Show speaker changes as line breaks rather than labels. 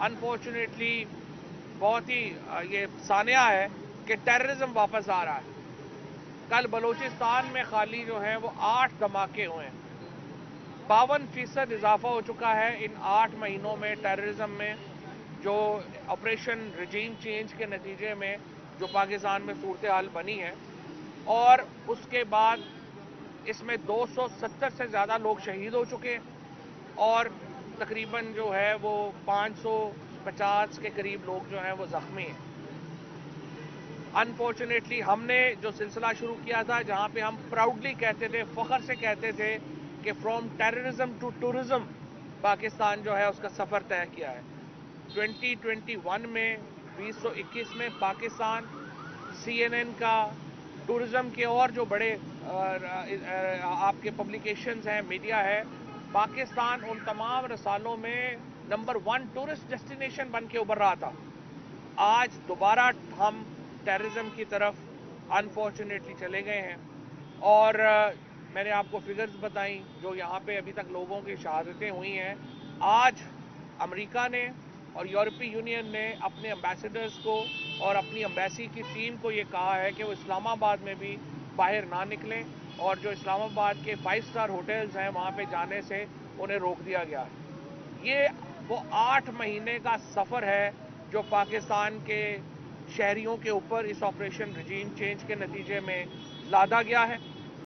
Unfortunately बहुत ही ये सानिया है कि टेररिज्म वापस आ रहा है। कल बलूचिस्तान में खाली जो है वो 8 धमाके हुए हैं। 52% इजाफा हो चुका है इन 8 महीनों में टेररिज्म में, जो ऑपरेशन रिजीम चेंज के नतीजे में जो पाकिस्तान में सूरत हाल बनी है। और उसके बाद इसमें 270 से ज़्यादा लोग शहीद हो चुके हैं और तकरीबन जो है वो 550 के करीब लोग जो हैं वो ज़ख्मी हैं। अनफॉर्चुनेटली हमने जो सिलसिला शुरू किया था, जहाँ पे हम प्राउडली कहते थे, फ़ख्र से कहते थे कि from terrorism to tourism Pakistan जो है उसका सफ़र तय किया है। 2021 में 2021 में पाकिस्तान CNN का टूरिज्म के और जो बड़े आपके पब्लिकेशंस हैं, मीडिया है, पाकिस्तान उन तमाम रसालों में नंबर 1 टूरिस्ट डेस्टिनेशन बन के उभर रहा था। आज दोबारा हम टेररिज्म की तरफ अनफॉर्चुनेटली चले गए हैं और मैंने आपको फिगर्स बताई जो यहाँ पे अभी तक लोगों की शहादतें हुई हैं। आज अमेरिका ने और यूरोपीय यूनियन ने अपने एम्बेसडर्स को और अपनी एम्बेसी की टीम को ये कहा है कि वो इस्लामाबाद में भी बाहर ना निकलें और जो इस्लामाबाद के 5 स्टार होटल्स हैं वहाँ पे जाने से उन्हें रोक दिया गया है। ये वो 8 महीने का सफ़र है जो पाकिस्तान के शहरियों के ऊपर इस ऑपरेशन रिजीम चेंज के नतीजे में लादा गया है।